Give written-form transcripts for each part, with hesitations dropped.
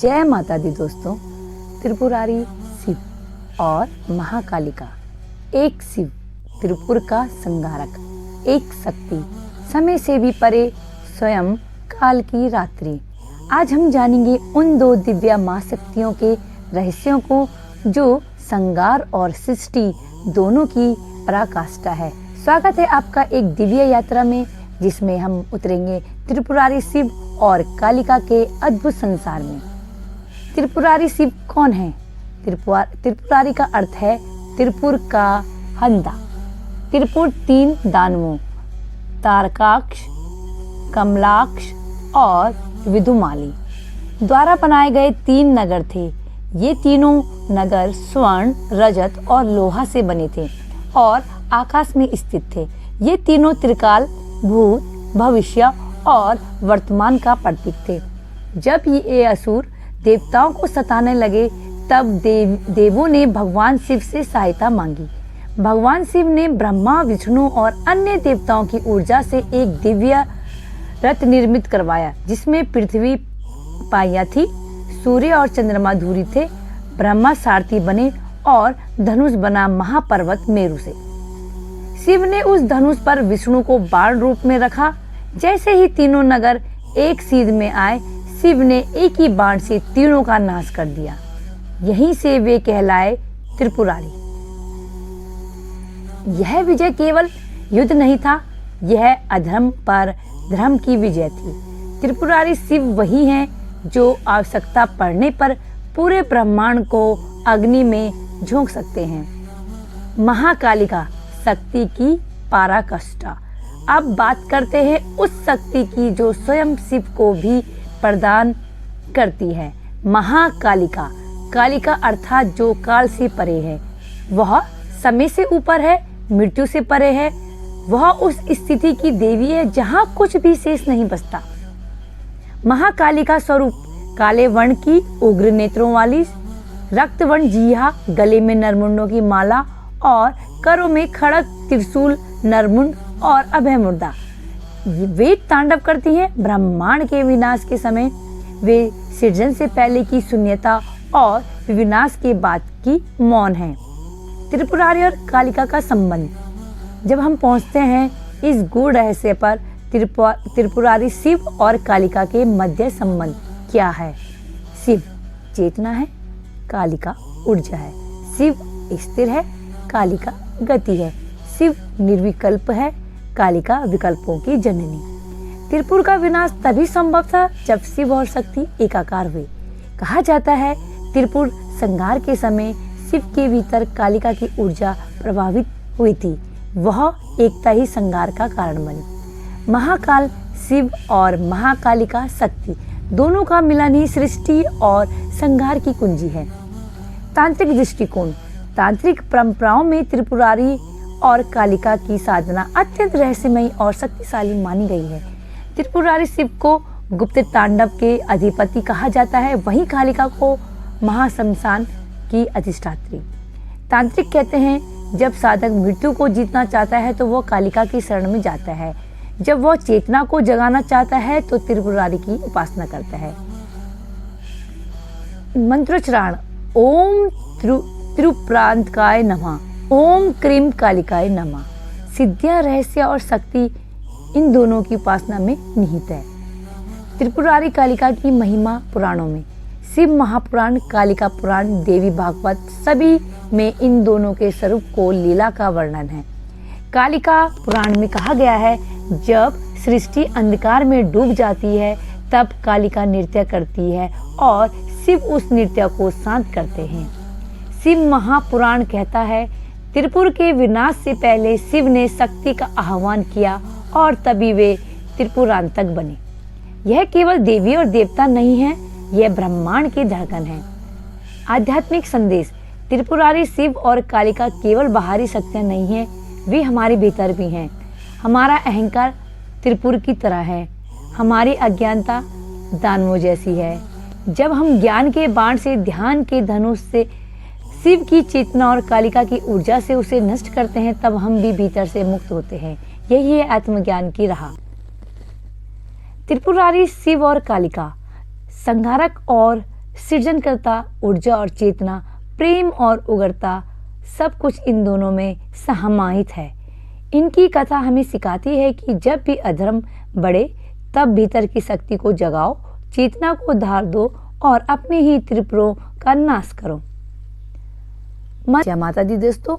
जय माता दी दोस्तों। त्रिपुरारी शिव और महाकालिका, एक शिव त्रिपुर का संहारक, एक शक्ति समय से भी परे, स्वयं काल की रात्रि। आज हम जानेंगे उन दो दिव्या मां शक्तियों के रहस्यों को जो संहार और सृष्टि दोनों की पराकाष्ठा है। स्वागत है आपका एक दिव्य यात्रा में, जिसमें हम उतरेंगे त्रिपुरारी शिव और कालिका के अद्भुत संसार में। त्रिपुरारी शिव कौन है? त्रिपुरारी का अर्थ है त्रिपुर का हंता। त्रिपुर 3 दानवों तारकाक्ष, कमलाक्ष और विदुमाली द्वारा बनाए गए 3 नगर थे। ये तीनों नगर स्वर्ण, रजत और लोहा से बने थे और आकाश में स्थित थे। ये तीनों त्रिकाल, भूत, भविष्य और वर्तमान का प्रतीक थे। जब ये असुर देवताओं को सताने लगे, तब देवों ने भगवान शिव से सहायता मांगी। भगवान शिव ने ब्रह्मा, विष्णु और अन्य देवताओं की ऊर्जा से एक दिव्य रथ निर्मित करवाया, जिसमें पृथ्वी पाया थी, सूर्य और चंद्रमा धूरी थे। ब्रह्मा सारथी बने और धनुष बना महापर्वत मेरु से। शिव ने उस धनुष पर विष्णु को बाण रूप में रखा। जैसे ही तीनों नगर एक सीध में आए, शिव ने एक ही बाण से तीनों का नाश कर दिया। यहीं से वे कहलाए त्रिपुरारी। यह विजय केवल युद्ध नहीं था, यह अधर्म पर धर्म की विजय थी। त्रिपुरारी शिव वही हैं जो आवश्यकता पड़ने पर पूरे ब्रह्मांड को अग्नि में झोंक सकते हैं। महाकालिका, शक्ति की पराकाष्ठा। अब बात करते हैं उस शक्ति की जो स्वयं शिव को भी प्रदान करती है। महाकालिका, कालिका अर्थात जो काल से परे है, वह समय से ऊपर है, मृत्यु से परे है। वह उस स्थिति की देवी है जहां कुछ भी शेष नहीं बचता। महाकालिका स्वरूप काले वर्ण की उग्र नेत्रों वाली, रक्त वर्ण जीहा, गले में नरमुंडों की माला और करों में खड़ग, त्रिशूल, नरमुंड और अभय मुद्रा वे तांडव करती हैं। ब्रह्मांड के विनाश के समय वे सृजन से पहले की शून्यता और विनाश के बाद की मौन है। त्रिपुरारी और कालिका का संबंध। जब हम पहुंचते हैं इस गूढ़ रहस्य पर, त्रिपुरारी शिव और कालिका के मध्य संबंध क्या है? शिव चेतना है, कालिका ऊर्जा है। शिव स्थिर है, कालिका गति है। शिव निर्विकल्प है, कालिका विकल्पों की जननी। त्रिपुर का विनाश तभी संभव था जब शिव और शक्ति एकाकार हुए। कहा जाता है त्रिपुर संहार के समय शिव के भीतर कालिका की ऊर्जा प्रभावित हुई थी। वह एकता ही संहार का कारण बनी। महाकाल शिव और महाकालिका शक्ति दोनों का मिलन ही सृष्टि और संहार की कुंजी है। तांत्रिक दृष्टिकोण। तांत्रिक परंपराओं में त्रिपुरारी और कालिका की साधना अत्यंत रहस्यमयी और शक्तिशाली मानी गई है। त्रिपुरारी शिव को गुप्त तांडव के अधिपति कहा जाता है, वहीं कालिका को महाशमशान की अधिष्ठात्री। तांत्रिक कहते हैं जब साधक मृत्यु को जीतना चाहता है तो वह कालिका की शरण में जाता है। जब वह चेतना को जगाना चाहता है तो त्रिपुरारी की उपासना करता है। मंत्रोच्चारण। ओम त्रिपुरांतकाय नमः, ओम क्रीम कालिकाय नमः। सिद्धियां, रहस्य और शक्ति इन दोनों की उपासना में निहित है। त्रिपुरारी कालिका की महिमा पुराणों में। शिव महापुराण, कालिका पुराण, देवी भागवत सभी में इन दोनों के स्वरूप को लीला का वर्णन है। कालिका पुराण में कहा गया है, जब सृष्टि अंधकार में डूब जाती है तब कालिका नृत्य करती है और शिव उस नृत्य को शांत करते हैं। शिव महापुराण कहता है त्रिपुर के विनाश से पहले शिव ने शक्ति का आह्वान किया और तभी वे त्रिपुरांतक बने। यह केवल देवी और देवता नहीं है, यह ब्रह्मांड की धड़कन है। आध्यात्मिक संदेश। त्रिपुरारी शिव और कालिका केवल बाहरी शक्तियां नहीं है, वे हमारे भीतर भी हैं। हमारा अहंकार त्रिपुर की तरह है, हमारी अज्ञानता दानवों जैसी है। जब हम ज्ञान के बाण से, ध्यान के धनुष से, शिव की चेतना और कालिका की ऊर्जा से उसे नष्ट करते हैं, तब हम भी भीतर से मुक्त होते हैं। यही है आत्मज्ञान की राह। त्रिपुरारी शिव और कालिका संहारक और सृजनकर्ता, ऊर्जा और चेतना, प्रेम और उग्रता, सब कुछ इन दोनों में समाहित है। इनकी कथा हमें सिखाती है कि जब भी अधर्म बढ़े तब भीतर की शक्ति को जगाओ, चेतना को धार दो और अपने ही त्रिपुरों का नाश करो। जय माता दी दोस्तों।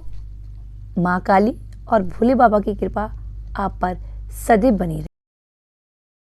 माँ काली और भोले बाबा की कृपा आप पर सदैव बनी रहे।